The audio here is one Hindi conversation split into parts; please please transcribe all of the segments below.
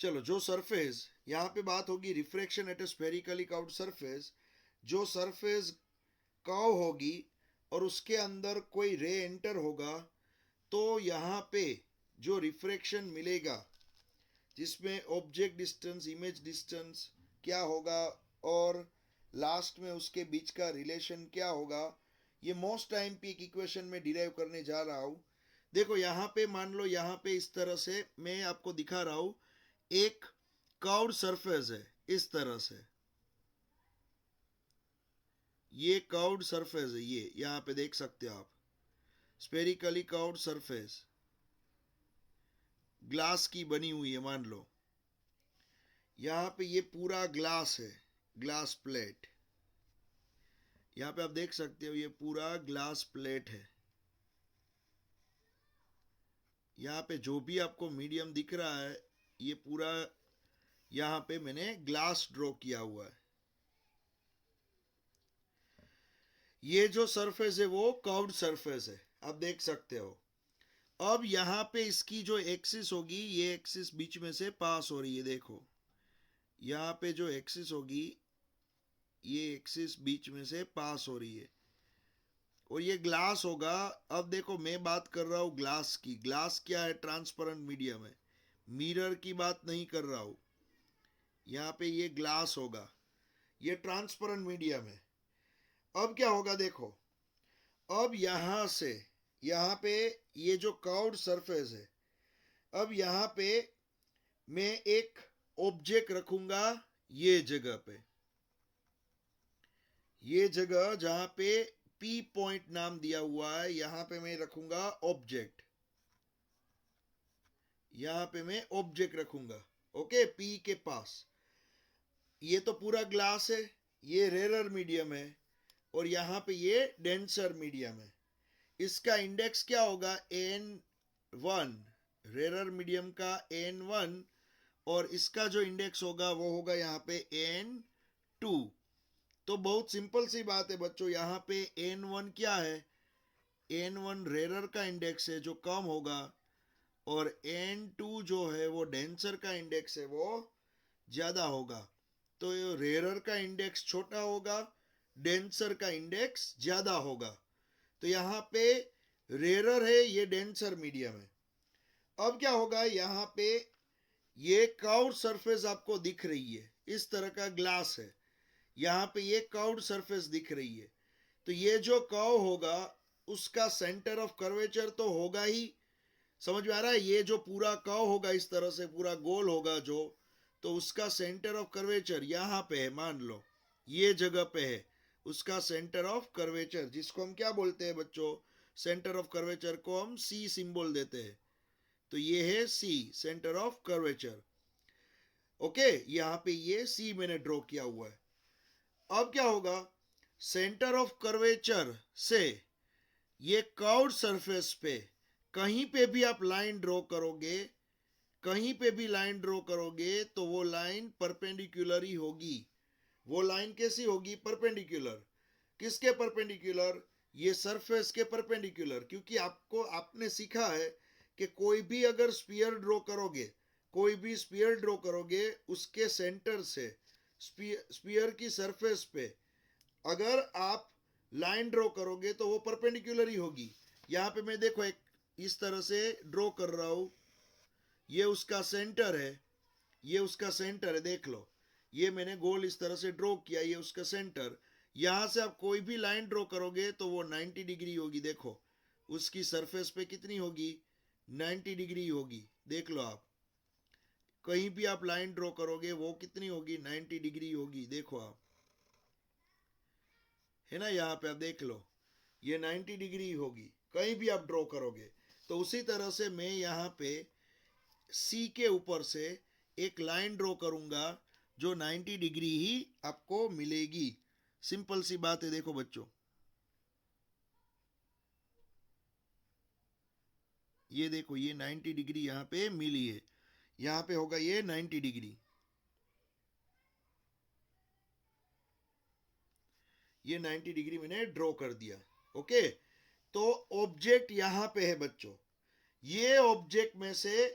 चलो, जो सरफेस, यहाँ पे बात होगी refraction at A spherically curved surface. जो सरफेस कर्व होगी और उसके अंदर कोई रे एंटर होगा, तो यहाँ पे जो रिफ्रैक्शन मिलेगा, जिसमें ऑब्जेक्ट डिस्टेंस, इमेज डिस्टेंस क्या होगा और लास्ट में उसके बीच का रिलेशन क्या होगा, ये मोस्ट टाइम पे एक इक्वेशन में डिराइव करने जा रहा हूं। देखो यहाँ पे मान लो, यहाँ पे इस तरह से मैं आपको दिखा रहा हूं, एक कर्व्ड सरफेस है इस तरह से, ये कर्व्ड सरफेस है, ये यहाँ पे देख सकते हो आप, स्पेरिकली कर्व्ड सरफेस ग्लास की बनी हुई है मान लो। यहाँ पे ये पूरा ग्लास है, ग्लास प्लेट, यहाँ पे आप देख सकते हो ये पूरा ग्लास प्लेट है। यहाँ पे जो भी आपको मीडियम दिख रहा है, ये पूरा यहाँ पे मैंने ग्लास ड्रॉ किया हुआ है। ये जो सरफेस है वो कर्व्ड सरफेस है, आप देख सकते हो। अब यहाँ पे इसकी जो एक्सिस होगी, ये एक्सिस बीच में से पास हो रही है, देखो यहाँ पे जो एक्सिस होगी, ये एक्सिस बीच में से पास हो रही है और ये ग्लास होगा। अब देखो मैं बात कर रहा हूँ ग्लास की, ग्लास क्या है, ट्रांसपेरेंट मीडियम है, मिरर की बात नहीं कर रहा हूँ। यहाँ पे ये ग्लास होगा, ये ट्रांसपेरेंट मीडियम है। अब क्या होगा देखो, अब यहां से यहाँ पे ये जो कर्व्ड सरफेस है, अब यहाँ पे मैं एक ऑब्जेक्ट रखूंगा, ये जगह पे, ये जगह जहां पे पी पॉइंट नाम दिया हुआ है, यहां पे मैं रखूंगा ऑब्जेक्ट, यहां पे मैं ऑब्जेक्ट रखूंगा। ओके, पी के पास ये तो पूरा ग्लास है, ये रेरर मीडियम है और यहां पे ये डेंसर मीडियम है। इसका इंडेक्स क्या होगा, N1, रेरर मीडियम का N1, और इसका जो इंडेक्स होगा वो होगा यहाँ पे N2। तो बहुत सिंपल सी बात है बच्चों, यहाँ पे N1 क्या है, N1 रेरर का इंडेक्स है जो कम होगा, और N2 जो है वो डेंसर का इंडेक्स है, वो ज्यादा होगा। तो रेरर का इंडेक्स छोटा होगा, डेंसर का इंडेक्स ज्यादा होगा। तो यहाँ पे रेरर है, ये डेंसर मीडियम है। अब क्या होगा, यहाँ पे ये कर्व्ड सरफेस आपको दिख रही है, इस तरह का ग्लास है, यहाँ पे ये कर्व्ड सरफेस दिख रही है। तो ये जो कर्व होगा उसका सेंटर ऑफ कर्वेचर तो होगा ही, समझ में आ रहा है, ये जो पूरा कर्व होगा इस तरह से पूरा गोल होगा जो, तो उसका सेंटर ऑफ कर्वेचर यहाँ पे है, मान लो ये जगह पे है, उसका सेंटर ऑफ कर्वेचर, जिसको हम क्या बोलते हैं बच्चों, सेंटर ऑफ कर्वेचर को हम सी सिंबल देते हैं। तो ये है सी, सेंटर ऑफ कर्वेचर। ओके, यहाँ पे ये सी मैंने ड्रॉ किया हुआ है। अब क्या होगा, सेंटर ऑफ कर्वेचर से ये कर्व्ड सरफेस पे कहीं पे भी आप लाइन ड्रॉ करोगे, कहीं पे भी लाइन ड्रॉ करोगे तो वो लाइन परपेंडिकुलर ही होगी। वो लाइन कैसी होगी, परपेंडिकुलर। किसके परपेंडिकुलर, ये सरफेस के परपेंडिकुलर। क्योंकि आपको, आपने सीखा है कि कोई भी अगर स्फीयर ड्रॉ करोगे, कोई भी स्फीयर ड्रॉ करोगे, उसके सेंटर से स्फीयर की सरफेस पे अगर आप लाइन ड्रॉ करोगे तो वो परपेंडिकुलर ही होगी। यहाँ पे मैं देखो एक इस तरह से ड्रॉ कर रहा हूं, ये उसका सेंटर है, ये उसका सेंटर है, देख लो ये मैंने गोल इस तरह से ड्रॉ किया, ये उसका सेंटर। यहां से आप कोई भी लाइन ड्रॉ करोगे तो वो 90 डिग्री होगी, देखो उसकी सरफेस पे कितनी होगी, 90 डिग्री होगी, देख लो आप कहीं भी आप लाइन ड्रॉ करोगे वो कितनी होगी, 90 डिग्री होगी, देखो आप, है ना, यहाँ पे आप देख लो ये 90 डिग्री होगी कहीं भी आप ड्रॉ करोगे। तो उसी तरह से मैं यहाँ पे सी के ऊपर से एक लाइन ड्रॉ करूंगा जो 90 डिग्री ही आपको मिलेगी। सिंपल सी बात है, देखो बच्चों ये देखो ये 90 डिग्री यहाँ पे मिली है, यहाँ पे होगा ये 90 डिग्री, ये 90 डिग्री मैंने ड्रॉ कर दिया। ओके, तो ऑब्जेक्ट यहां पे है बच्चों, ये ऑब्जेक्ट में से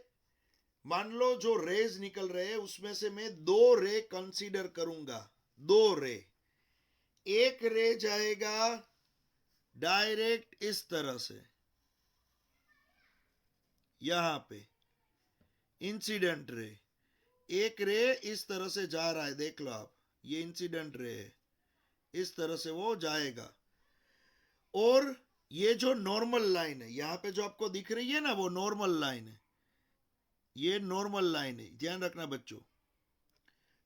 मान लो जो रेज निकल रहे हैं उसमें से मैं 2 रे कंसीडर करूंगा, 2 रे। एक रे जाएगा डायरेक्ट इस तरह से, यहां पे इंसिडेंट रे। एक रे इस तरह से जा रहा है, देख लो आप, ये इंसिडेंट रे है, इस तरह से वो जाएगा। और ये जो नॉर्मल लाइन है यहां पे जो आपको दिख रही है ना, वो नॉर्मल लाइन है, ये नॉर्मल लाइन है, ध्यान रखना बच्चों।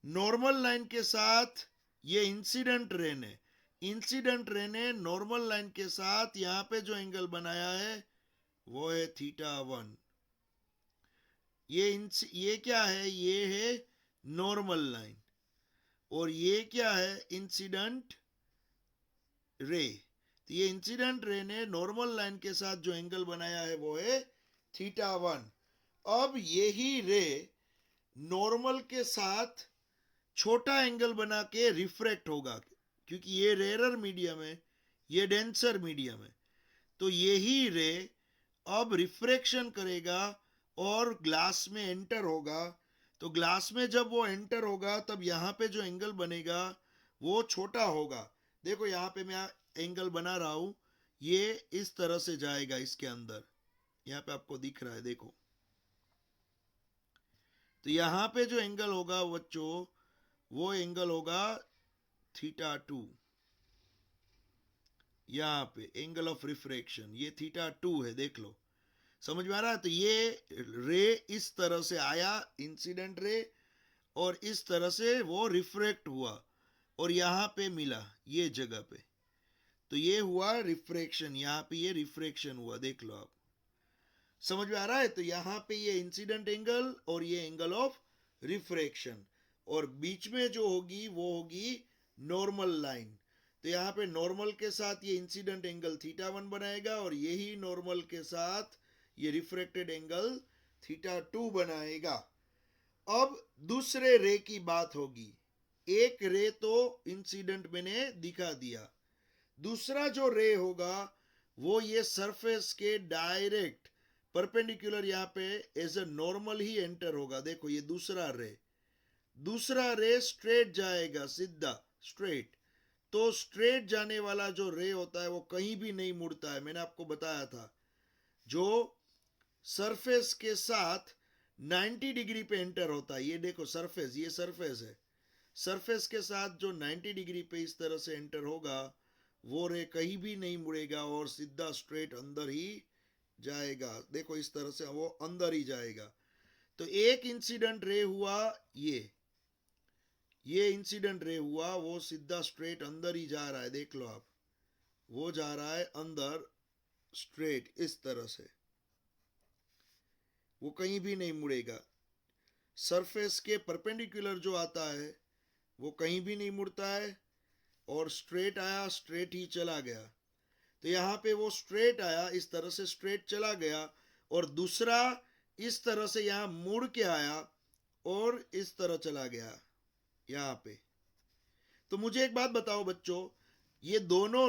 नॉर्मल लाइन के साथ ये इंसिडेंट रे ने, इंसिडेंट रे ने नॉर्मल लाइन के साथ यहां पे जो एंगल बनाया है वो है θ1। ये क्या है, ये है नॉर्मल लाइन, और ये क्या है, इंसिडेंट रे। तो ये इंसिडेंट रे ने नॉर्मल लाइन के साथ जो एंगल बनाया है वो है θ1। अब यही रे नॉर्मल के साथ छोटा एंगल बना के रिफ्रैक्ट होगा, क्योंकि ये रेयर मीडियम है, ये डेंसर मीडियम है। तो यही रे अब रिफ्रैक्शन करेगा और ग्लास में एंटर होगा। तो ग्लास में जब वो एंटर होगा तब यहाँ पे जो एंगल बनेगा वो छोटा होगा। देखो यहाँ पे मैं एंगल बना रहा हूं, ये इस तरह से जाएगा इसके अंदर, यहाँ पे आपको दिख रहा है, देखो। तो यहाँ पे जो एंगल होगा बच्चों, वो एंगल होगा θ2। यहाँ पे एंगल ऑफ रिफ्रैक्शन ये θ2 है, देख लो, समझ में आ रहा है। तो ये रे इस तरह से आया, इंसिडेंट रे, और इस तरह से वो रिफ्रैक्ट हुआ और यहाँ पे मिला ये जगह पे, तो ये हुआ रिफ्रैक्शन, यहाँ पे ये रिफ्रैक्शन हुआ, देख लो आप, समझ में आ रहा है। तो यहाँ पे ये इंसिडेंट एंगल और ये एंगल ऑफ रिफ्रैक्शन, और बीच में जो होगी वो होगी नॉर्मल लाइन। तो यहाँ पे नॉर्मल के साथ ये इंसिडेंट एंगल θ1 बनाएगा, और यही नॉर्मल के साथ ये रिफ्रैक्टेड एंगल θ2 बनाएगा। अब दूसरे रे की बात होगी। एक रे तो इंसिडेंट मैंने दिखा दिया, दूसरा जो रे होगा वो ये सरफेस के डायरेक्ट परपेंडिकुलर यहाँ पे एज ए नॉर्मल ही एंटर होगा। देखो ये दूसरा रे स्ट्रेट जाएगा, सीधा स्ट्रेट। तो स्ट्रेट जाने वाला जो रे होता है वो कहीं भी नहीं मुड़ता है, मैंने आपको बताया था। जो सरफेस के साथ 90 डिग्री पे एंटर होता है, ये देखो सरफेस, ये सरफेस है, सरफेस के साथ जो 90 डिग्री पे इस तरह से एंटर होगा वो रे कहीं भी नहीं मुड़ेगा और सीधा स्ट्रेट अंदर ही जाएगा। देखो इस तरह से वो अंदर ही जाएगा। तो एक इंसिडेंट रे हुआ, ये इंसिडेंट रे हुआ, वो सीधा स्ट्रेट अंदर ही जा रहा है, देख लो आप, वो जा रहा है अंदर स्ट्रेट इस तरह से, वो कहीं भी नहीं मुड़ेगा। सरफेस के परपेंडिकुलर जो आता है वो कहीं भी नहीं मुड़ता है, और स्ट्रेट आया, स्ट्रेट ही चला गया। तो यहाँ पे वो स्ट्रेट आया, इस तरह से स्ट्रेट चला गया, और दूसरा इस तरह से यहाँ मुड़ के आया और इस तरह चला गया यहाँ पे। तो मुझे एक बात बताओ बच्चों, ये दोनों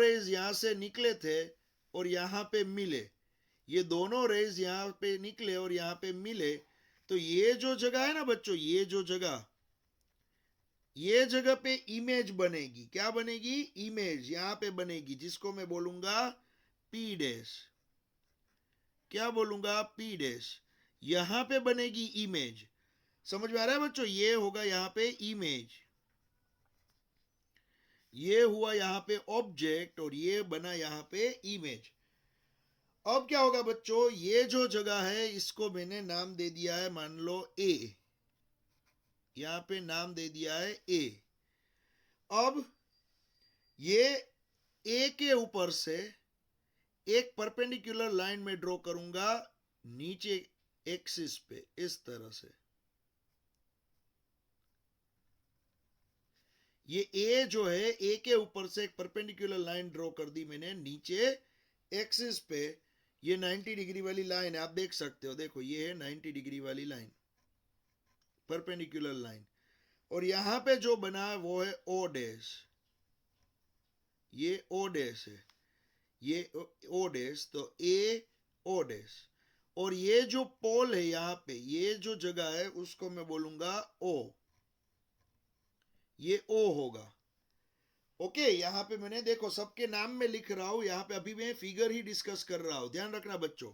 रेज यहाँ से निकले थे और यहाँ पे मिले, ये दोनों रेज यहाँ पे निकले और यहाँ पे मिले। तो ये जो जगह है ना बच्चों, ये जगह पे इमेज बनेगी। क्या बनेगी? इमेज यहां पे बनेगी, जिसको मैं बोलूंगा P डैश। क्या बोलूंगा? P dash. यहां पे बनेगी इमेज। समझ में आ रहा है बच्चों? ये होगा यहां पे इमेज, ये हुआ यहां पे ऑब्जेक्ट, और ये बना यहां पे इमेज। अब क्या होगा बच्चों, ये जो जगह है इसको मैंने नाम दे दिया है, मान लो A, यहां पे नाम दे दिया है A। अब ये ए के ऊपर से एक परपेंडिकुलर लाइन में ड्रॉ करूंगा नीचे एक्सिस पे, इस तरह से। ये ए जो है, ए के ऊपर से एक परपेंडिकुलर लाइन ड्रॉ कर दी मैंने नीचे एक्सिस पे। ये 90 डिग्री वाली लाइन है, आप देख सकते हो, देखो ये है 90 डिग्री वाली लाइन, परपेंडिकुलर लाइन। और यहां पे जो बना है वो है ओ डैश, ये ओ डैश है, ये ओ डैश। तो ए ओ डैश, और ये जो पोल है यहां पे, ये जो जगह है उसको मैं बोलूंगा ओ, ये ओ होगा। ओके, यहां पे मैंने देखो सबके नाम में लिख रहा हूं, यहां पे अभी मैं फिगर ही डिस्कस कर रहा हूं, ध्यान रखना बच्चों।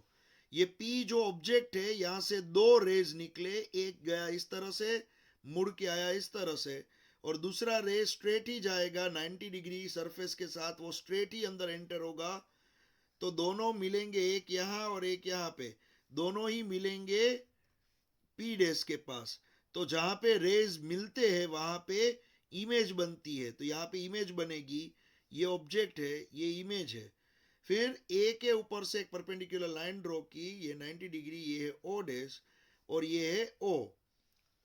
ये पी जो ऑब्जेक्ट है, यहां से दो रेज निकले, एक गया इस तरह से, मुड़ के आया इस तरह से, और दूसरा रे स्ट्रेट ही जाएगा 90 डिग्री सरफेस के साथ, वो स्ट्रेट ही अंदर एंटर होगा। तो दोनों मिलेंगे, एक यहां और एक यहां पे, दोनों ही मिलेंगे पी डैश के पास। तो जहां पे रेज मिलते हैं वहां पे इमेज बनती है, तो यहाँ पे इमेज बनेगी, ये ऑब्जेक्ट है, ये इमेज है। फिर ए के ऊपर से एक परपेंडिकुलर लाइन ड्रॉ की, ये 90 डिग्री, ये है ओ डैश और ये है ओ।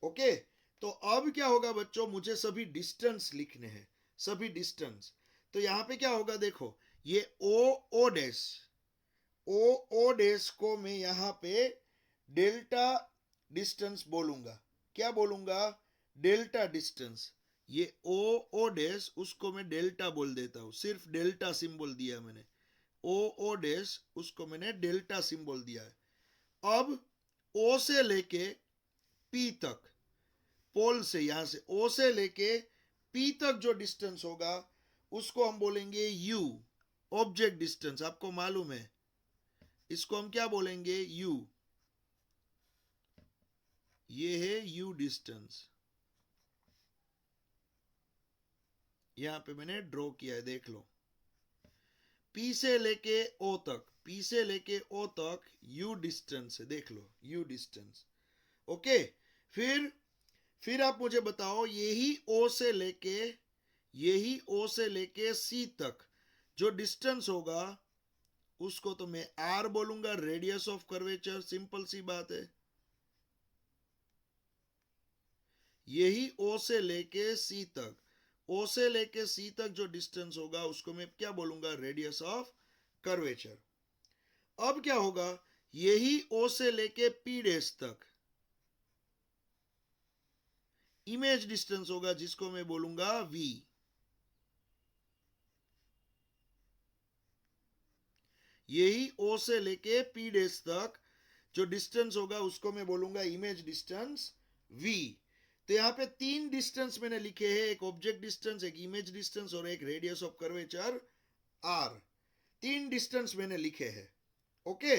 ओके, तो अब क्या होगा बच्चों, मुझे सभी डिस्टेंस लिखने हैं, सभी डिस्टेंस। तो यहाँ पे क्या होगा देखो, ये ओ ओ डैश, ओ ओ डैश को मैं यहाँ पे डेल्टा डिस्टेंस बोलूंगा। क्या बोलूंगा? Delta distance. ये ओ ओ डैश, उसको मैं डेल्टा बोल देता हूं, सिर्फ डेल्टा सिंबल दिया मैंने। ओ ओ डैश, उसको मैंने डेल्टा सिंबल दिया है। अब ओ से लेके पी तक, पोल से, यहां से ओ से लेके पी तक जो डिस्टेंस होगा उसको हम बोलेंगे यू, ऑब्जेक्ट डिस्टेंस। आपको मालूम है इसको हम क्या बोलेंगे? यू। ये है यू डिस्टेंस, यहां पे मैंने ड्रॉ किया है, देख लो। पी से लेके ओ तक, पी से लेके ओ तक यू डिस्टेंस है, देख लो, यू डिस्टेंस। ओके, फिर आप मुझे बताओ, यही ओ से लेके सी तक जो डिस्टेंस होगा उसको तो मैं आर बोलूंगा, रेडियस ऑफ कर्वेचर, सिंपल सी बात है। यही ओ से लेके सी तक, ओ से लेके सी तक जो डिस्टेंस होगा उसको मैं क्या बोलूंगा? Radius of curvature. अब क्या होगा, यही ओ से लेके पी डैश तक इमेज डिस्टेंस होगा, जिसको मैं बोलूंगा वी। यही ओ से लेके पी डैश तक जो डिस्टेंस होगा उसको मैं बोलूंगा इमेज डिस्टेंस वी। तो यहां पे तीन डिस्टेंस मैंने लिखे हैं, एक ऑब्जेक्ट डिस्टेंस, एक इमेज डिस्टेंस और एक रेडियस ऑफ कर्वेचर आर। तीन डिस्टेंस मैंने लिखे हैं। ओके,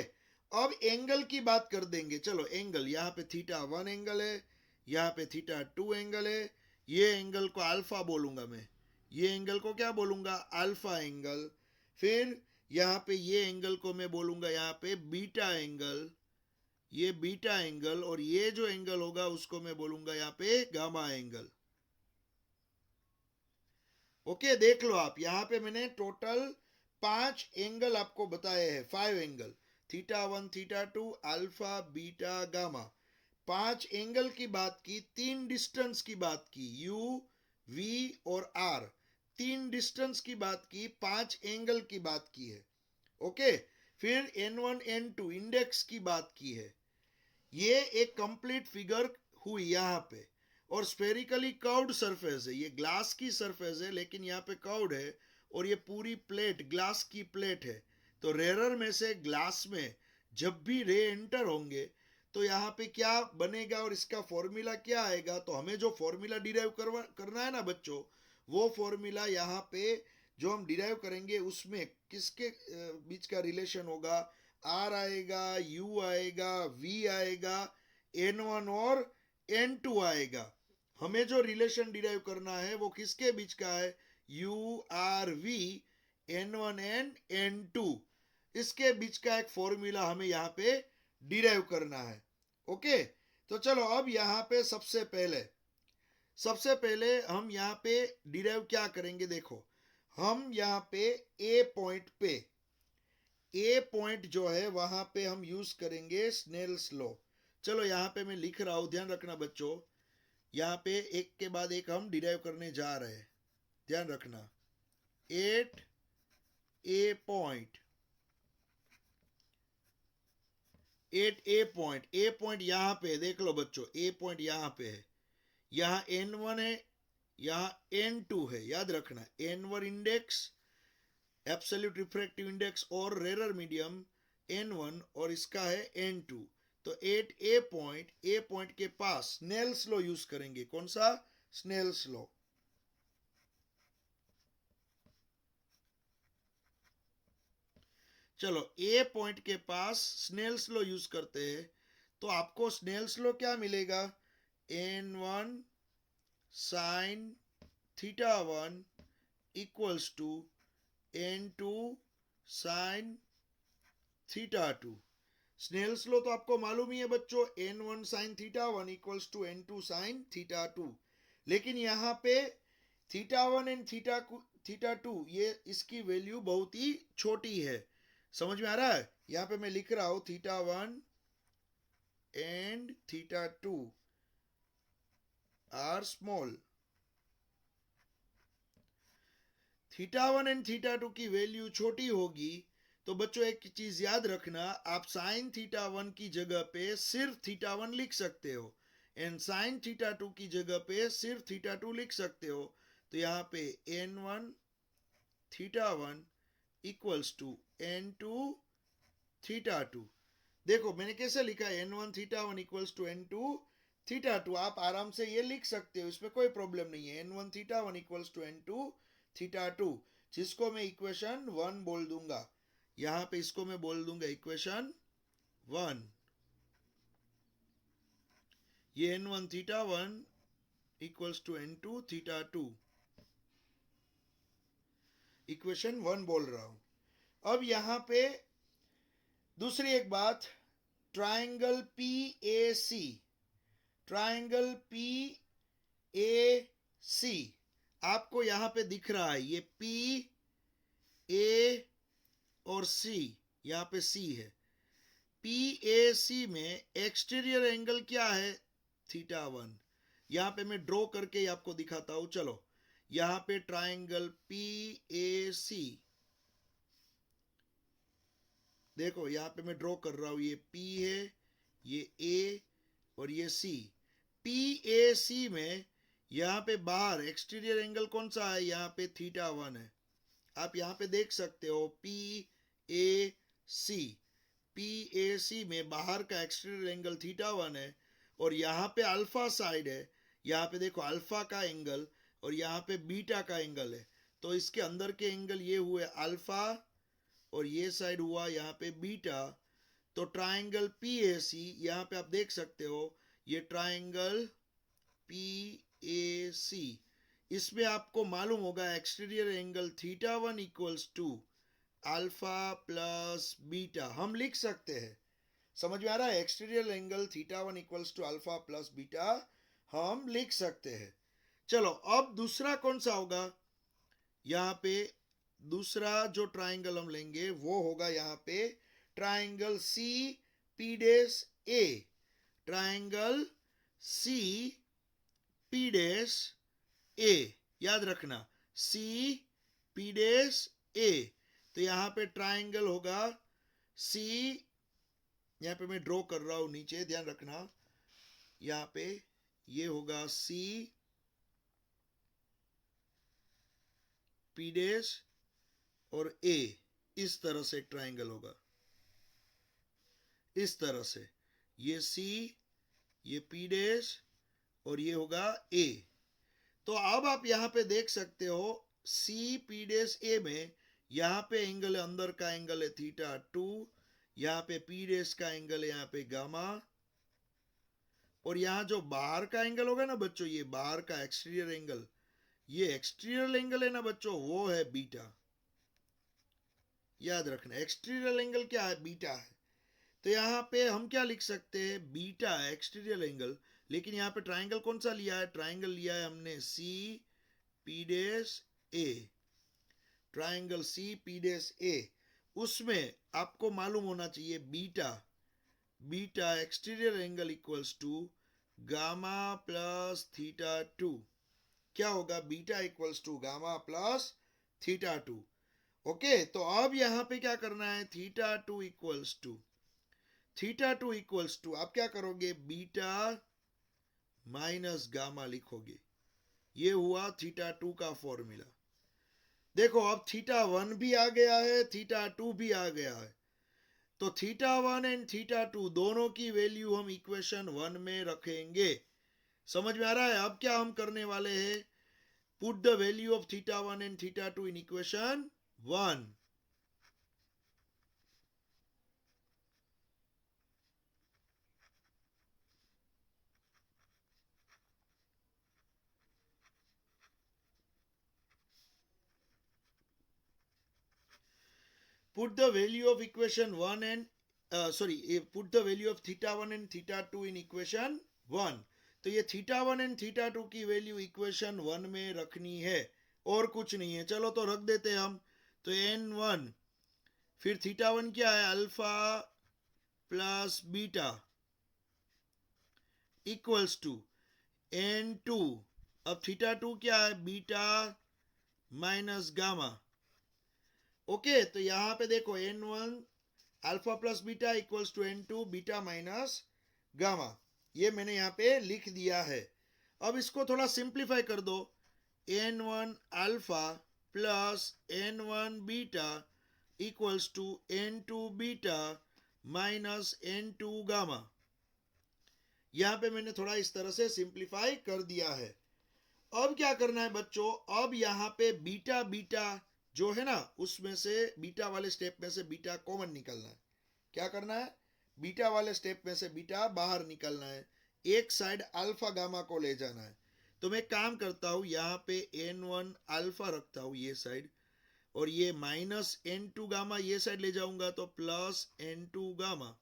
अब एंगल की बात कर देंगे। चलो एंगल, यहाँ पे थीटा 1 एंगल है, यहाँ पे थीटा 2 एंगल है, ये एंगल को अल्फा बोलूंगा मैं, ये एंगल को क्या बोलूंगा? Alpha angle. फिर यहाँ पे ये एंगल को मैं बोलूंगा यहाँ पे बीटा एंगल, ये बीटा एंगल, और ये जो एंगल होगा उसको मैं बोलूंगा यहाँ पे गामा एंगल। ओके, देख लो आप, यहाँ पे मैंने टोटल 5 एंगल आपको बताए हैं, 5 angle, theta 1, theta 2, alpha, beta, gamma. 5 angle की बात की, 3 डिस्टेंस की बात की, यू, वी और आर। 3 डिस्टेंस की बात की, 5 एंगल की बात की है। ओके, फिर N1 N2 इंडेक्स की बात की है। ये एक कंप्लीट फिगर हुई यहाँ पे, और स्फेरिकली कर्व्ड सरफेस है, ये ग्लास की सरफेस है लेकिन यहाँ पे कर्व्ड है, और ये पूरी प्लेट ग्लास की प्लेट है। तो रेरर में से ग्लास में जब भी रे एंटर होंगे तो यहाँ पे क्या बनेगा और इसका फॉर्मूला क्या आएगा? तो हमें जो फॉर्मूला डिराइव करना है ना बच्चों, वो फॉर्मूला यहाँ पे जो हम डिराइव करेंगे उसमें किसके बीच का रिलेशन होगा? आर आएगा, यू आएगा, वी आएगा, N1 और N2 आएगा। हमें जो रिलेशन डिराइव करना है वो किसके बीच का है? You are we, N1 and N2, इसके बीच का एक फॉर्मूला हमें यहाँ पे डिराइव करना है। ओके, तो चलो अब यहाँ पे सबसे पहले हम यहाँ पे डिराइव क्या करेंगे? देखो, हम यहाँ पे ए पॉइंट जो है वहां पे हम यूज करेंगे स्नेल्स लॉ। चलो यहाँ पे मैं लिख रहा हूं, ध्यान रखना बच्चों, यहाँ पे एक के बाद एक हम डिराइव करने जा रहे हैं, ध्यान रखना। एट ए पॉइंट, ए पॉइंट यहाँ पे देख लो बच्चों, ए पॉइंट यहाँ पे है, यहाँ N1 है, यहाँ N2 है, याद रखना। N1 index, absolute refractive index और रेरर मीडियम, n1 और इसका है n2। तो एट ए पॉइंट के पास स्नेल्स लॉ यूज करेंगे। कौन सा? Snell's law. चलो ए पॉइंट के पास स्नेल्स लॉ यूज करते हैं, तो आपको स्नेल्स लॉ क्या मिलेगा? n1 sine theta 1 equals to n2 sine theta 2। Snell's law तो आपको मालूम ही है बच्चों, n1 sine theta 1 equals to n2 sine theta 2। लेकिन यहाँ पे थीटा 1 एंड थीटा 2 ये इसकी वैल्यू बहुत ही छोटी है। समझ में आ रहा है? यहाँ पे मैं लिख रहा हूं theta 1 and theta 2 are small. Theta 1 and theta 2 की वैल्यू छोटी होगी, तो बच्चों एक चीज याद रखना, आप साइन थीटा 1 की जगह पे सिर्फ थीटा 1 लिख सकते हो, एंड साइन थीटा 2 की जगह पे सिर्फ थीटा 2 लिख सकते हो। तो यहाँ पे n1 theta 1 equals to n2 theta 2। देखो मैंने कैसे लिखा है, n1 theta 1 equals to n2 theta 2। आप आराम से ये लिख सकते हो, इसमें कोई प्रॉब्लम नहीं है। n1 theta 1 equals to n2 theta 2, जिसको मैं इक्वेशन 1 बोल दूंगा। यहां पे इसको मैं बोल दूंगा इक्वेशन 1। ये n1 theta 1 equals to n2 theta 2, equation 1 बोल रहा हूं। अब यहां पे दूसरी एक बात, triangle P A C, triangle P A C आपको यहां पे दिख रहा है, ये पी ए और सी, यहां पे सी है। पी ए सी में एक्सटीरियर एंगल क्या है? थीटा 1। यहां पे मैं ड्रॉ करके आपको दिखाता हूं। चलो यहां पे ट्राइंगल पी ए सी, देखो यहां पे मैं ड्रॉ कर रहा हूं, ये P है, ये A और ये C। PAC में यहां पे बाहर एक्सटीरियर एंगल कौन सा है? यहां पे थीटा 1 है। आप यहां पे देख सकते हो PAC, PAC में बाहर का एक्सटीरियर एंगल थीटा 1 है, और यहां पे अल्फा साइड है। यहां पे देखो अल्फा का एंगल और यहां पे बीटा का एंगल है। तो इसके अंदर के एंगल ये हुए अल्फा और ये साइड हुआ यहाँ पे बीटा। तो ट्राइंगल पी ए सी, यहाँ पे आप देख सकते हो ये ट्राइंगल पी ए सी, इसमें आपको मालूम होगा exterior angle theta 1 equals to alpha plus beta. हम लिख सकते हैं, समझ में आ रहा है? Exterior angle theta 1 equals to alpha plus beta हम लिख सकते हैं। चलो अब दूसरा कौन सा होगा? यहाँ पे दूसरा जो ट्राइंगल हम लेंगे वो होगा यहाँ पे triangle C P dash A, triangle C P dash ए। याद रखना सी पी डेस ए। तो यहाँ पे ट्राइंगल होगा सी, यहाँ पे मैं ड्रॉ कर रहा हूं नीचे, ध्यान रखना। यहाँ पे ये होगा सी पी डेस और ए, इस तरह से ट्राइंगल होगा, इस तरह से। ये सी, ये पी डेस और ये होगा ए। तो अब आप यहां पे देख सकते हो सी पी डेस ए में यहां पे एंगल है, अंदर का एंगल है थीटा 2, यहां पे पी डेस का एंगल है यहाँ पे गामा, और यहां जो बाहर का एंगल होगा ना बच्चों, ये बाहर का एक्सटीरियर एंगल, ये एक्सटीरियर एंगल है ना बच्चों, वो है बीटा। याद रखना एक्सटीरियर एंगल क्या है? बीटा है। तो यहाँ पे हम क्या लिख सकते हैं? Beta exterior angle. लेकिन यहाँ पे ट्राइंगल कौन सा लिया है? ट्राइंगल लिया है हमने C P dash A, triangle C P dash A. उसमें आपको मालूम होना चाहिए beta, beta exterior angle equals to gamma plus theta 2। क्या होगा? Beta equals to gamma plus theta 2। Okay, तो अब यहां पे क्या करना है? Theta 2 equals to, theta 2 equals to आप क्या करोगे? बीटा माइनस गामा लिखोगे। ये हुआ थीटा 2 का फॉर्मूला। देखो अब थीटा 1 भी आ गया है, थीटा 2 भी आ गया है। तो θ1 एंड θ2 दोनों की वैल्यू हम इक्वेशन 1 में रखेंगे। समझ में आ रहा है? अब क्या हम करने वाले हैं? Put the value of θ1 and θ2 in equation 1। put the value of equation 1 and put the value of θ1 and θ2 in equation 1। तो ये θ1 and θ2 की वैल्यू इक्वेशन 1 में रखनी है और कुछ नहीं है। चलो तो रख देते हैं हम। तो n1 फिर θ1 क्या है? Alpha plus beta equals to n2। अब θ2 क्या है? Beta minus gamma. ओके, तो यहां पे देखो n1 alpha plus beta equals to n2 beta minus gamma. ये मैंने यहाँ पे लिख दिया है। अब इसको थोड़ा सिंप्लीफाई कर दो। n1 alpha plus n1 beta equals to n2 beta minus n2 gamma. यहाँ पे मैंने थोड़ा इस तरह से सिंप्लीफाई कर दिया है। अब क्या करना है बच्चों? अब यहाँ पे बीटा बीटा जो है ना, उसमें से बीटा वाले स्टेप में से बीटा कॉमन निकलना है। क्या करना है? बीटा वाले स्टेप में से बीटा बाहर निकलना है। एक साइड अल्फा गामा को ले जाना है। तो मैं काम करता हूं, यहाँ पे n1 अल्फा रखता हूं ये साइड, और ये माइनस n2 गामा ये साइड ले जाऊंगा, तो plus n2 gamma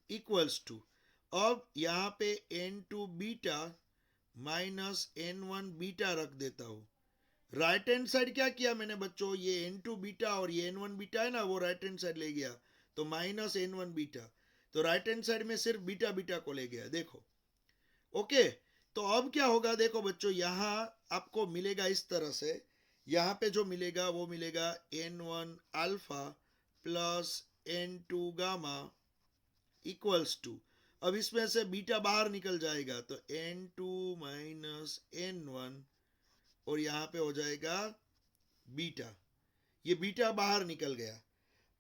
equals to, अब यहाँ पे n2 beta minus n1 beta रख देता हूं। राइट हैंड साइड क्या किया मैंने बच्चों? ये n2 बीटा और ये n1 बीटा है ना, वो राइट हैंड साइड ले गया, तो माइनस n1 बीटा। तो राइट हैंड साइड में सिर्फ बीटा बीटा को ले गया, देखो। ओके, तो अब क्या होगा? देखो बच्चों, यहां आपको मिलेगा इस तरह से। यहां पे जो मिलेगा वो मिलेगा n1 alpha plus n2 gamma equals to, अब इसमें से बीटा बाहर निकल जाएगा, तो n2 माइनस n1, और यहां पे हो जाएगा बीटा। ये बीटा बाहर निकल गया।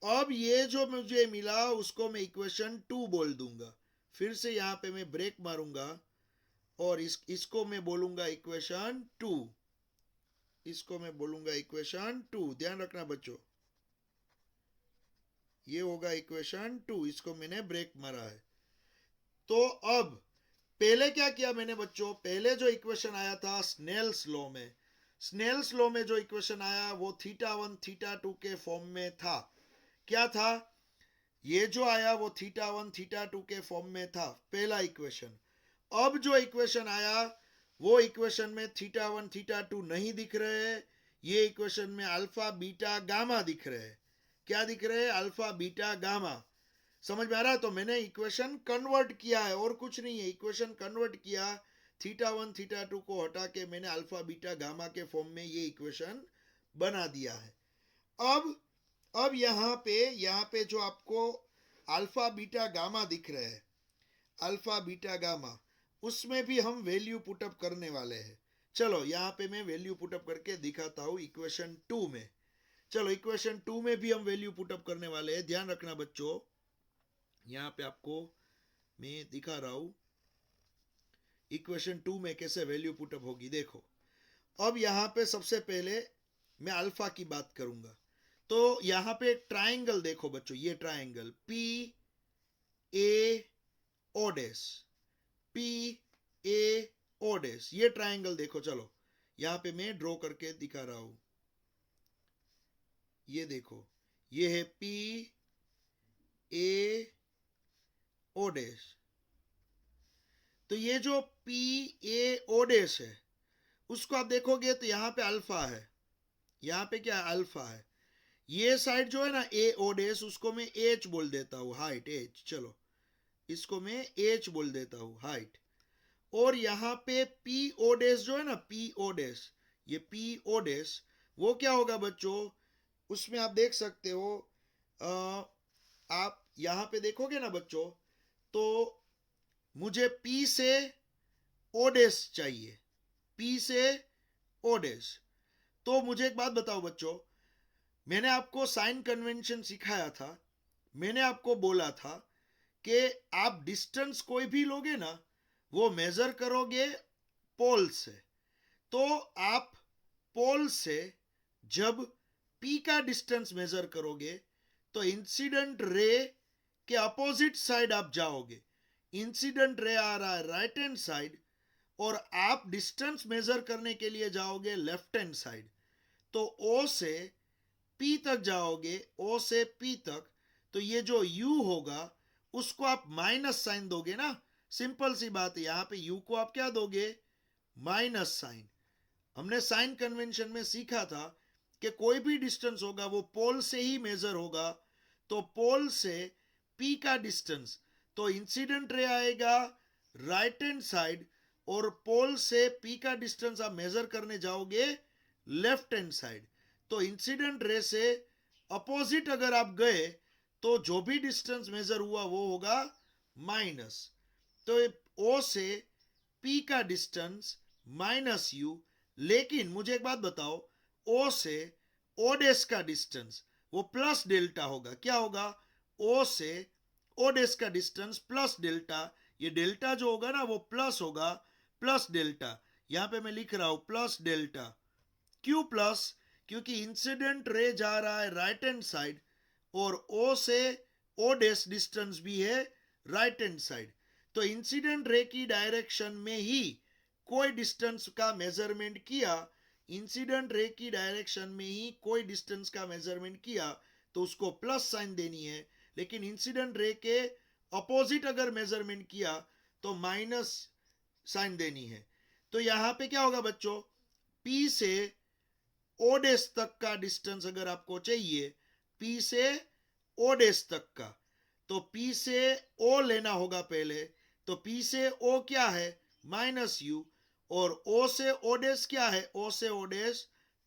अब ये जो मुझे मिला उसको मैं इक्वेशन 2 बोल दूंगा। फिर से यहां पे मैं ब्रेक मारूंगा और इसको मैं बोलूंगा इक्वेशन 2। इसको मैं बोलूंगा इक्वेशन 2। ध्यान रखना बच्चों, ये होगा इक्वेशन 2। इसको मैंने ब्रेक मारा है। तो अब पहले क्या किया मैंने बच्चों? पहले जो इक्वेशन आया था स्नेल्स लॉ में, स्नेल्स लॉ में जो इक्वेशन आया वो θ1 θ2 के फॉर्म में था। क्या था? ये जो आया वो θ1 θ2 के फॉर्म में था, पहला इक्वेशन। अब जो इक्वेशन आया वो इक्वेशन में θ1 θ2 नहीं दिख रहे हैं। ये इक्वेशन में अल्फा बीटा गामा दिख रहे हैं। क्या दिख रहे हैं? Alpha beta gamma. समझ में आ रहा है? तो मैंने इक्वेशन कन्वर्ट किया है और कुछ नहीं है। इक्वेशन कन्वर्ट किया, θ1 θ2 को हटा के मैंने अल्फा बीटा गामा के फॉर्म में ये इक्वेशन बना दिया है। अब यहाँ पे जो आपको अल्फा बीटा गामा दिख रहे हैं, अल्फा बीटा गामा, उसमें भी हम वैल्यू पुटअप करने वाले हैं। चलो यहाँ पे मैं वैल्यू पुटअप करके दिखाता हूँ इक्वेशन 2 में। चलो इक्वेशन 2 में भी हम वैल्यू पुटअप करने वाले हैं। ध्यान रखना बच्चों, यहाँ पे आपको मैं दिखा रहा हूं इक्वेशन 2 में कैसे वैल्यू पुटअप होगी। देखो, अब यहाँ पे सबसे पहले मैं अल्फा की बात करूंगा। तो यहाँ पे ट्राइंगल देखो बच्चों, ये ट्राइंगल पी ए ओडेस, पी ए ओडेस, ये ट्राइंगल देखो। चलो यहाँ पे मैं ड्रॉ करके दिखा रहा हूं। ये देखो, ये है पी ए ओडेस। तो ये जो पी ए ओडेस है उसको आप देखोगे तो यहाँ पे अल्फा है। यहाँ पे क्या है? अल्फा है। ये साइड जो है ना ए ओडेस, उसको मैं एच बोल देता हूँ, हाइट एच। चलो इसको मैं एच बोल देता हूँ, हाइट। और यहाँ पे पी ओडेस जो है ना, पी ओडेस, ये पी ओडेस, वो क्या होगा बच्चों? उसमें आप देख सकते हो, आप यहाँ पे देखोगे ना बच्चों, तो मुझे P से ओडेस चाहिए, P से ओडेस। तो मुझे एक बात बताओ बच्चों, मैंने आपको साइन कन्वेंशन सिखाया था। मैंने आपको बोला था कि आप डिस्टेंस कोई भी लोगे ना, वो मेजर करोगे पोल से। तो आप पोल से जब P का डिस्टेंस मेजर करोगे तो इंसिडेंट रे के अपोजिट साइड आप जाओगे। इंसिडेंट रे आ रहा है राइट हैंड साइड और आप डिस्टेंस मेजर करने के लिए जाओगे लेफ्ट हैंड साइड। तो O से P तक जाओगे, O से P तक, तो ये जो U होगा उसको आप माइनस साइन दोगे ना। सिंपल सी बात है, यहां पे U को आप क्या दोगे, माइनस साइन। हमने साइन कन्वेंशन में सीखा था कि कोई भी डिस्टेंस होगा वो पोल से ही मेजर होगा। तो पोल से P का डिस्टेंस, तो इंसिडेंट रे आएगा राइट हैंड साइड और पोल से P का डिस्टेंस आप मेजर करने जाओगे लेफ्ट हैंड साइड। तो इंसिडेंट रे से अपोजिट अगर आप गए तो जो भी डिस्टेंस मेजर हुआ वो होगा माइनस। तो O से P का डिस्टेंस माइनस U। लेकिन मुझे एक बात बताओ, O से O डैश का डिस्टेंस वो प्लस डेल्टा होगा। क्या होगा, O से O डैश का डिस्टेंस प्लस डेल्टा। ये डेल्टा जो होगा ना वो प्लस होगा, प्लस डेल्टा। यहां पे मैं लिख रहा हूं प्लस डेल्टा। क्यों प्लस, क्योंकि इंसिडेंट रे जा रहा है राइट हैंड साइड और O से O डैश डिस्टेंस भी है राइट हैंड साइड। तो इंसिडेंट रे की डायरेक्शन में ही कोई डिस्टेंस का मेजरमेंट किया, इंसिडेंट रे की डायरेक्शन में ही कोई डिस्टेंस का मेजरमेंट किया तो उसको प्लस साइन देनी है। लेकिन इंसिडेंट रे के अपोजिट अगर मेजरमेंट किया तो माइनस साइन देनी है। तो यहां पे क्या होगा बच्चों, P से O डैश तक का डिस्टेंस अगर आपको चाहिए, P से O डैश तक का, तो P से O लेना होगा पहले। तो P से O क्या है, माइनस U, और O से O डैश क्या है, O से O डैश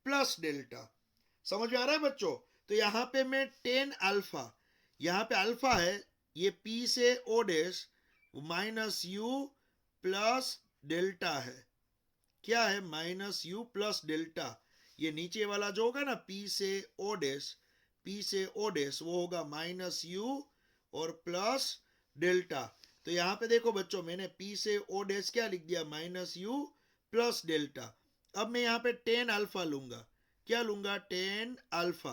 प्लस डेल्टा। समझ में आ रहा है बच्चों। तो यहां पे मैं टेन अल्फा, यहां पे अल्फा है, ये P से O dash minus U plus delta है। क्या है, माइनस U प्लस डेल्टा। ये नीचे वाला जो होगा ना P से O डैश, P से O डैश वो होगा माइनस U और प्लस डेल्टा। तो यहां पे देखो बच्चों, मैंने P से O डैश क्या लिख दिया, माइनस U प्लस डेल्टा। अब मैं यहां पे टेन अल्फा लूंगा। क्या लूंगा, टेन अल्फा।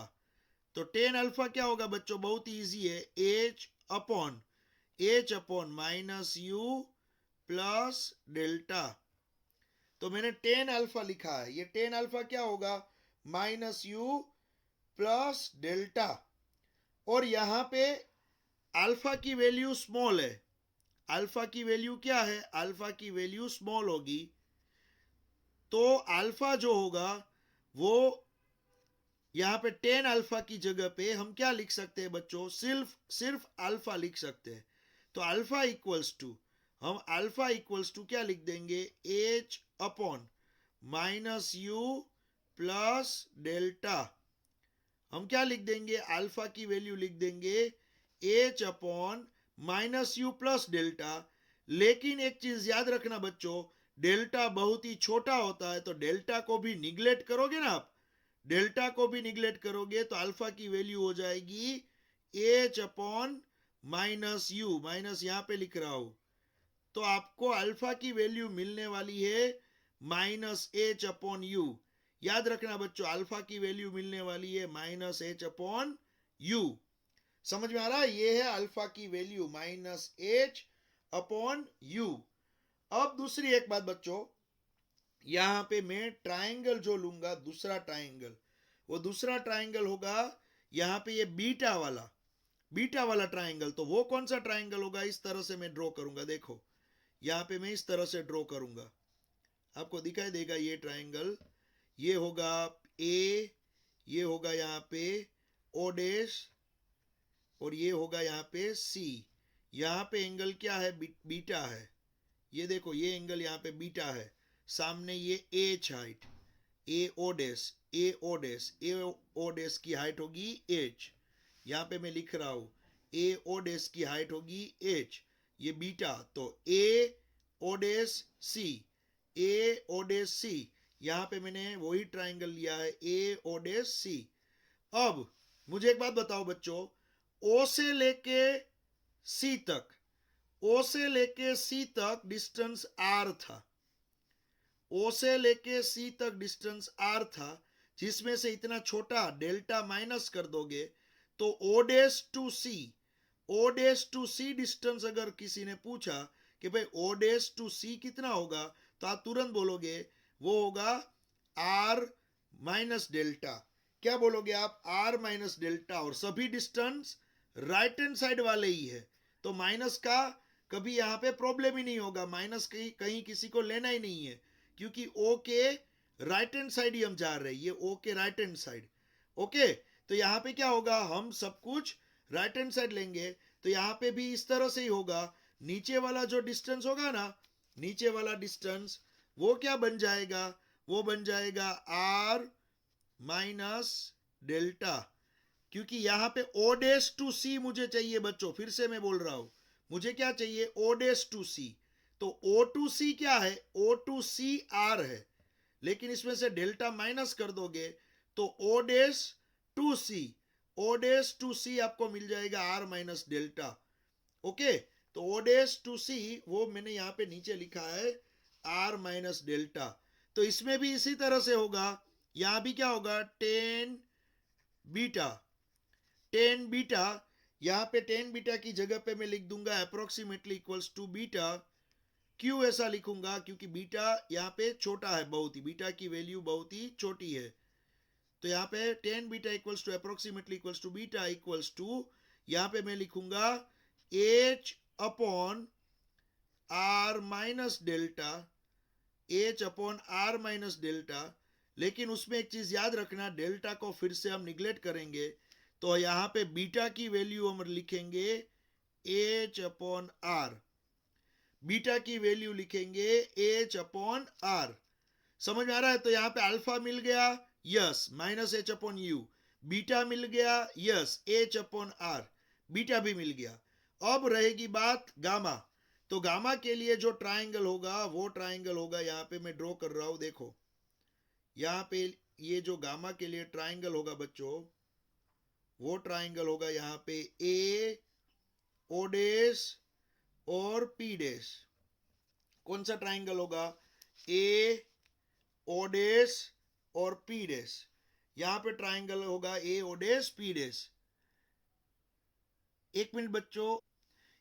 तो टेन अल्फा क्या होगा बच्चों, बहुत इजी है, H upon minus U plus delta. तो मैंने टेन अल्फा लिखा है, ये टेन अल्फा क्या होगा, माइनस U प्लस डेल्टा। और यहां पे अल्फा की वैल्यू स्मॉल है, अल्फा की वैल्यू क्या है, अल्फा की वैल्यू स्मॉल होगी। तो अल्फा जो होगा वो यहां पे टेन अल्फा की जगह पे हम क्या लिख सकते हैं बच्चों, सिर्फ अल्फा लिख सकते हैं। तो अल्फा इक्वल्स टू, हम अल्फा इक्वल्स टू क्या लिख देंगे, H upon minus U plus delta. हम क्या लिख देंगे, अल्फा की वैल्यू लिख देंगे H upon minus U plus delta. लेकिन एक चीज याद रखना बच्चों, डेल्टा बहुत ही छोटा होता है, तो डेल्टा को भी निगलेक्ट करोगे ना आप, डेल्टा को भी निगलेक्ट करोगे तो अल्फा की वैल्यू हो जाएगी H upon minus U, minus यहां पे लिख रहा हूं। तो आपको अल्फा की वैल्यू मिलने वाली है माइनस एच अपॉन U। याद रखना बच्चों, अल्फा की वैल्यू मिलने वाली है माइनस एच अपॉन U। समझ में आ रहा है, ये है अल्फा की value minus H upon U। अब दूसरी एक बात बच्चों, यहां पे मैं ट्राइंगल जो लूंगा, दूसरा ट्राइंगल, वो दूसरा ट्राइंगल होगा यहां पे ये बीटा वाला ट्राइंगल। तो वो कौन सा ट्राइंगल होगा, इस तरह से मैं ड्रॉ करूंगा। देखो यहां पे मैं इस तरह से ड्रॉ करूंगा, आपको दिखाई देगा ये ट्राइंगल। ये होगा ए, ये होगा यहाँ पे O डैश और ये होगा यहाँ पे C। यहाँ पे एंगल क्या है, बीटा है। ये देखो ये एंगल यहाँ पे बीटा है। सामने ये H height, A O dash की हाइट होगी H। यहाँ पे मैं लिख रहा हूं A O डैश की हाइट होगी H, ये बीटा। तो A O dash C, A O dash C, यहां पे मैंने वही ट्राइंगल लिया है A O डैश C। अब मुझे एक बात बताओ बच्चों, ओ से लेके सी तक, ओ से लेके सी तक डिस्टेंस आर था, ओ से लेके सी तक डिस्टेंस आर था, जिसमें से इतना छोटा डेल्टा माइनस कर दोगे तो ओ डेस टू सी, ओ डेस टू सी डिस्टेंस अगर किसी ने पूछा कि भाई ओ डेस टू सी कितना होगा, तो आप तुरंत बोलोगे वो होगा आर माइनस डेल्टा। क्या बोलोगे आप? R minus delta. और सभी डिस्टेंस राइट हैंड साइड वाले ही है, तो माइनस का कभी यहाँ पे प्रॉब्लम ही नहीं होगा, माइनस कहीं कहीं किसी को लेना ही नहीं है, क्योंकि ओ के राइट हैंड साइड ही हम जा रहे हैं, ये ओ के राइट हैंड साइड। ओके, तो यहाँ पे क्या होगा, हम सब कुछ राइट हैंड साइड लेंगे, तो यहाँ पे भी इस तरह से ही होगा। नीचे वाला जो डिस्टेंस होगा ना, नीचे वाला डिस्टेंस वो क्या बन जाएगा, वो बन जाएगा आर माइनस डेल्टा, क्योंकि यहाँ पे ओ डेस टू सी मुझे चाहिए बच्चों, फिर से मैं बोल रहा हूं, मुझे क्या चाहिए, ओ डेस टू सी। तो ओ टू सी क्या है, ओ टू सी आर है, लेकिन इसमें से डेल्टा माइनस कर दोगे तो ओ डेस टू सी, ओ डेस टू सी आपको मिल जाएगा आर माइनस डेल्टा। ओके, तो ओ डेस टू सी वो मैंने यहाँ पे नीचे लिखा है आर माइनस डेल्टा। तो इसमें भी इसी तरह से होगा, यहां भी क्या होगा, टेन बीटा, टेन बीटा, यहां पे टेन बीटा की जगह पे मैं लिख दूंगा अप्रोक्सीमेटली इक्वल्स टू बीटा। क्यों ऐसा लिखूंगा, क्योंकि बीटा यहाँ पे छोटा है बहुत ही, बीटा की वैल्यू बहुत ही छोटी है, तो यहाँ पे tan beta equals to approximately equals to beta equals to, यहाँ पे मैं लिखूंगा H upon R minus delta, H upon R minus delta. लेकिन उसमें एक चीज याद रखना, डेल्टा को फिर से हम निग्लेक्ट करेंगे, तो यहाँ पे बीटा की वैल्यू हम लिखेंगे एच अपॉन आर, बीटा की वैल्यू लिखेंगे एच अपॉन आर। समझ में आ रहा है? तो यहाँ पे अल्फा मिल गया, yes, minus H upon U, beta मिल गया, yes, H upon R, beta भी मिल गया। अब रहेगी बात गामा, तो गामा के लिए जो ट्राइंगल होगा वो ट्राइंगल होगा, यहाँ पे मैं ड्रॉ कर रहा हूं, देखो यहाँ पे ये जो गामा के लिए ट्राइंगल होगा बच्चों, वो ट्राइंगल होगा यहाँ पे ए ओ डेस और पी डेस। कौन सा ट्राइंगल होगा, ए ओ डेस और पी डेस, यहां पे ट्राइंगल होगा ए ओ डेस पी डेस। एक मिनट बच्चों,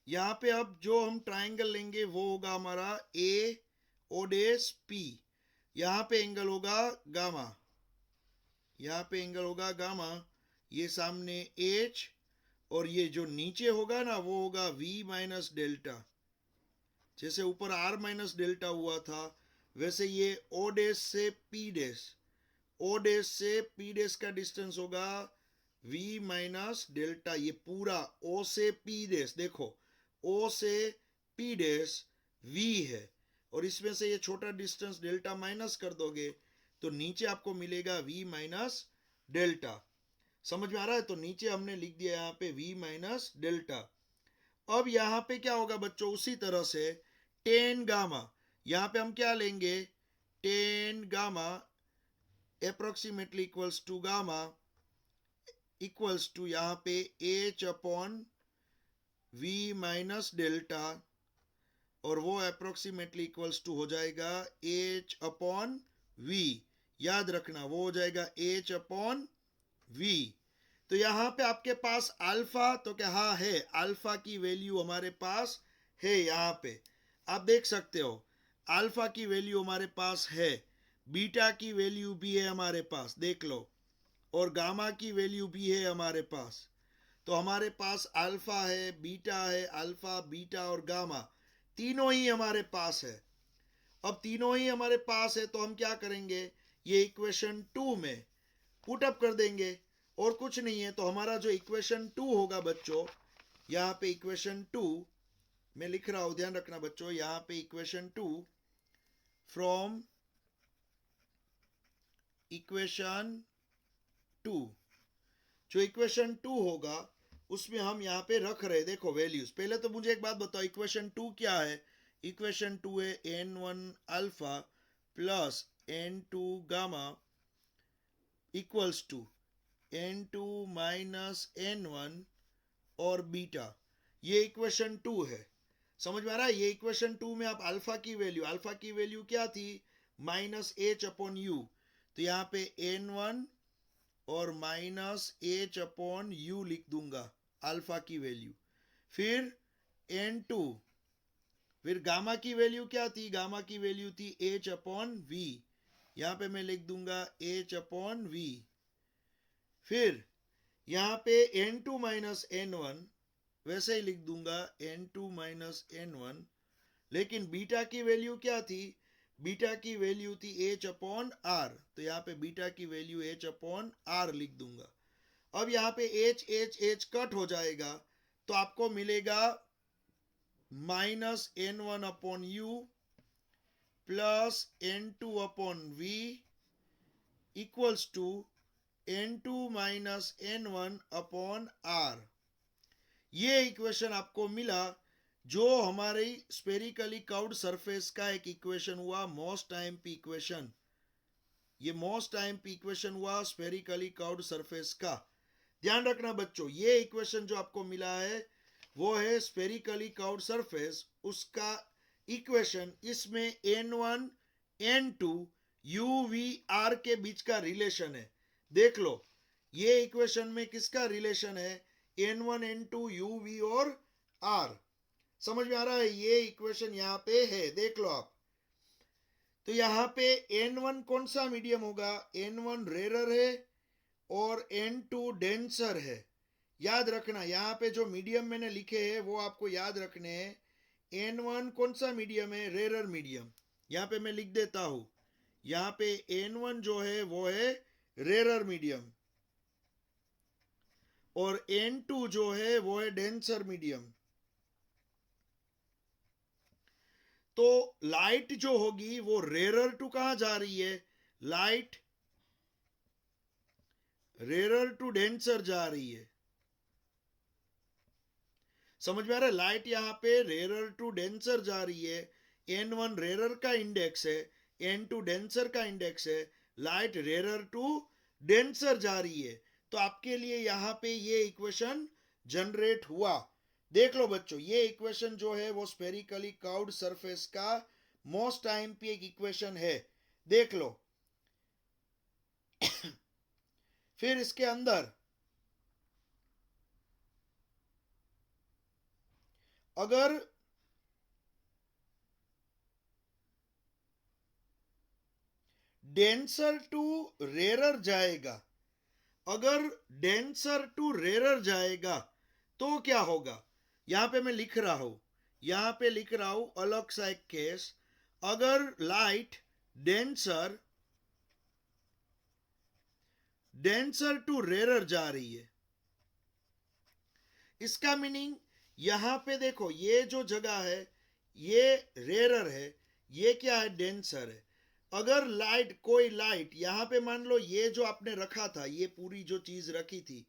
यहां पे अब जो हम ट्राइंगल लेंगे वो होगा हमारा ए ओ डेस पी, यहां पे एंगल होगा गामा, यहां पे एंगल होगा गामा, ये सामने एच, और ये जो नीचे होगा ना वो होगा वी माइनस डेल्टा। जैसे ऊपर आर माइनस डेल्टा हुआ था, वैसे ये ओ डेस से पी डेस, ओ डेस से पी डेस का डिस्टेंस होगा v माइनस डेल्टा। ये पूरा ओ से पी डेस, देखो ओ से पी डेस v है, और इसमें से ये छोटा डिस्टेंस डेल्टा माइनस कर दोगे तो नीचे आपको मिलेगा v माइनस डेल्टा। समझ में आ रहा है? तो नीचे हमने लिख दिया यहाँ पे v माइनस डेल्टा। अब यहाँ पे क्या होगा बच्चों, उसी तरह से टेन गामा, यहाँ पे हम क्या लेंगे, tan gamma approximately equals to gamma equals to यहाँ पे H upon V minus delta, और वो अप्रोक्सीमेटली इक्वल्स टू हो जाएगा एच अपॉन वी, याद रखना वो हो जाएगा एच अपॉन वी। तो यहाँ पे आपके पास अल्फा तो क्या, हाँ है, अल्फा की वैल्यू हमारे पास है, यहाँ पे आप देख सकते हो अल्फा की वैल्यू हमारे पास है, बीटा की वैल्यू भी है हमारे पास, देख लो, और गामा की वैल्यू भी है हमारे पास। तो हमारे पास अल्फा है, बीटा है, अल्फा बीटा और गामा तीनों ही हमारे पास है। अब तीनों ही हमारे पास है तो हम क्या करेंगे, ये इक्वेशन 2 में पुट अप कर देंगे, और कुछ नहीं है। तो हमारा जो इक्वेशन 2 होगा बच्चों, यहाँ पे इक्वेशन 2 मैं लिख रहा हूं, ध्यान रखना बच्चों, यहाँ पे इक्वेशन 2 फ्रॉम इक्वेशन 2, जो इक्वेशन 2 होगा उसमें हम यहाँ पे रख रहे, देखो वैल्यूज। पहले तो मुझे एक बात बताओ, इक्वेशन 2 क्या है? इक्वेशन 2 है n1 alpha plus n2 gamma equals to n2 minus n1 और बीटा, ये इक्वेशन 2 है। समझ में आ रहा है? ये इक्वेशन 2 में आप अल्फा की वैल्यू क्या थी? माइनस एच अपॉन यू, तो यहाँ पे n1 और माइनस एच अपॉन यू लिख दूंगा अल्फा की वैल्यू। फिर n2, फिर गामा की वैल्यू क्या थी? गामा की वैल्यू थी एच अपॉन वी, यहां पे मैं लिख दूंगा एच अपॉन वी। फिर यहां पे n2 माइनस n1 वैसे ही लिख दूंगा n2 माइनस n1, लेकिन बीटा की वैल्यू क्या थी? बीटा की वैल्यू थी एच अपॉन आर, तो यहाँ पे बीटा की वैल्यू एच अपॉन आर लिख दूंगा। अब यहाँ पे एच एच एच कट हो जाएगा, तो आपको मिलेगा minus n1 upon U plus n2 upon V equals to n2 minus n1 upon R. ये इक्वेशन आपको मिला, जो हमारी स्पेरिकली कर्व्ड सरफेस का एक इक्वेशन हुआ, मोस्ट आईएमपी इक्वेशन। ये मोस्ट आईएमपी इक्वेशन हुआ स्पेरिकली कर्व्ड सरफेस का। ध्यान रखना बच्चों, ये इक्वेशन जो आपको मिला है वो है स्पेरिकली कर्व्ड सरफेस, उसका इक्वेशन। इसमें n1 n2 u v r के बीच का रिलेशन है। देख लो, ये इक्वेशन में किसका रिलेशन है? n1 n2 u v और r। समझ में आ रहा है? ये इक्वेशन यहां पे है, देख लो आप। तो यहां पे n1 कौन सा मीडियम होगा? n1 रेरर है और n2 डेंसर है। याद रखना, यहां पे जो मीडियम मैंने लिखे हैं वो आपको याद रखने हैं। n1 कौन सा मीडियम है? Rarer medium. यहां पे मैं लिख देता हूं, यहां पे n1 जो है वो है रेरर मीडियम, और n2 जो है वो है डेंसर मीडियम। तो लाइट जो होगी वो रेरर टू कहां जा रही है? लाइट रेरर टू डेंसर जा रही है। समझ में आ रहा है? लाइट यहां पे रेरर टू डेंसर जा रही है। n1 रेरर का इंडेक्स है, n2 डेंसर का इंडेक्स है, लाइट रेरर टू डेंसर जा रही है। तो आपके लिए यहां पे ये इक्वेशन जनरेट हुआ। देख लो बच्चों, ये इक्वेशन जो है वो स्पेरिकली कर्व्ड सरफेस का मोस्ट आईएमपी एक इक्वेशन है, देख लो। फिर इसके अंदर अगर डेंसर टू रेरर जाएगा, अगर डेंसर टू रेरर जाएगा तो क्या होगा? यहां पे मैं लिख रहा हूं, यहां पे लिख रहा हूं अलग सा एक केस। अगर लाइट डेंसर टू रेरर जा रही है, इसका मीनिंग यहां पे देखो, ये जो जगह है ये रेरर है, ये क्या है? डेंसर है। अगर लाइट, कोई लाइट यहां पे मान लो, ये जो आपने रखा था, ये पूरी जो चीज रखी थी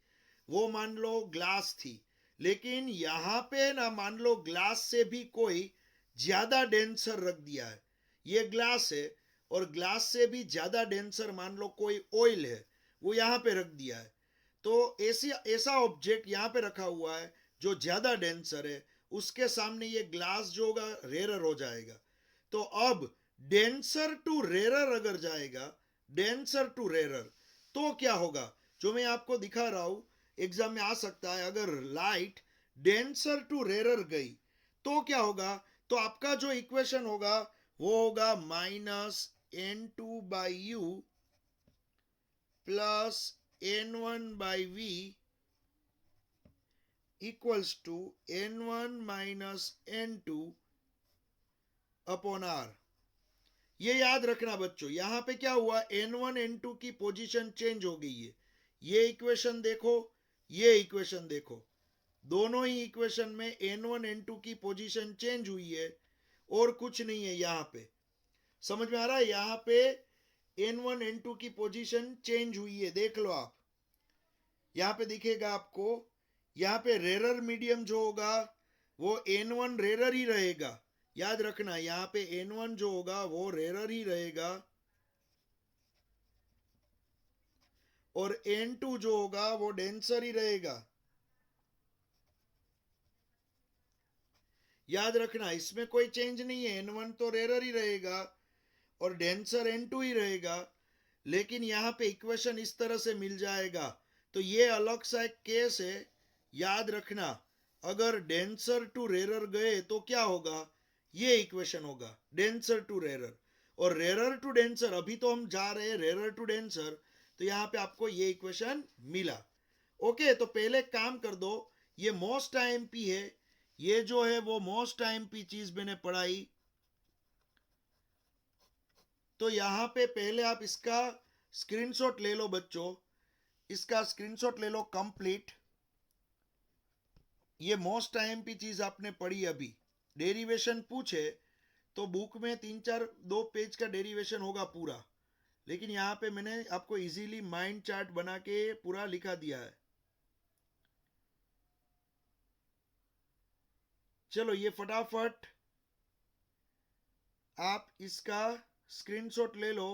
वो मान लो ग्लास थी, लेकिन यहां पे ना मान लो ग्लास से भी कोई ज्यादा डेंसर रख दिया है। ये ग्लास है और ग्लास से भी ज्यादा डेंसर मान लो कोई ऑयल है, वो यहां पे रख दिया है। तो ऐसा ऑब्जेक्ट यहां पे रखा हुआ है जो ज्यादा डेंसर है, उसके सामने ये ग्लास जो होगा रेरर हो जाएगा। तो अब डेंसर टू रेरर अगर जाएगा, डेंसर टू रेरर, तो क्या होगा? जो मैं आपको दिखा रहा हूं, एग्जाम में आ सकता है। अगर लाइट डेंसर टू रेरर गई तो क्या होगा? तो आपका जो इक्वेशन होगा वो होगा minus n2 by U plus n1 by V equals to n1 minus n2 upon R. ये याद रखना बच्चों, यहां पे क्या हुआ? n1 n2 की पोजीशन चेंज हो गई है। ये इक्वेशन देखो, ये इक्वेशन देखो, दोनों ही इक्वेशन में n1 n2 की पोजीशन चेंज हुई है, और कुछ नहीं है यहां पे। समझ में आ रहा है? यहां पे n1 n2 की पोजीशन चेंज हुई है, देख लो आप, यहां पे दिखेगा आपको। यहां पे रेरर मीडियम जो होगा वो n1 रेरर ही रहेगा। याद रखना, यहां पे n1 जो होगा वो रेरर ही रहेगा, और n2 जो होगा वो डेंसर ही रहेगा। याद रखना इसमें कोई चेंज नहीं है, N1 तो रेरर ही रहेगा और डेंसर N2 ही रहेगा, लेकिन यहाँ पे इक्वेशन इस तरह से मिल जाएगा। तो ये अलग सा एक केस है, याद रखना। अगर डेंसर टू रेरर गए तो क्या होगा, ये इक्वेशन होगा डेंसर टू रेरर, और रेरर टू डेंसर अभी तो हम जा रहे हैं रेरर टू डेंसर, तो यहाँ पे आपको ये इक्वेशन मिला। ओके, तो पहले काम कर दो, ये मोस्ट आईएमपी है, ये जो है वो मोस्ट आईएमपी चीज मैंने पढ़ाई। तो यहां पे पहले आप इसका स्क्रीनशॉट ले लो बच्चों, इसका स्क्रीनशॉट ले लो कंप्लीट। ये मोस्ट आईएमपी चीज आपने पढ़ी अभी, डेरिवेशन पूछे तो बुक में 3-4 2 पेज का डेरिवेशन होगा पूरा, लेकिन यहाँ पे मैंने आपको इजीली माइंड चार्ट बना के पूरा लिखा दिया है। चलो ये फटाफट आप इसका स्क्रीनशॉट ले लो।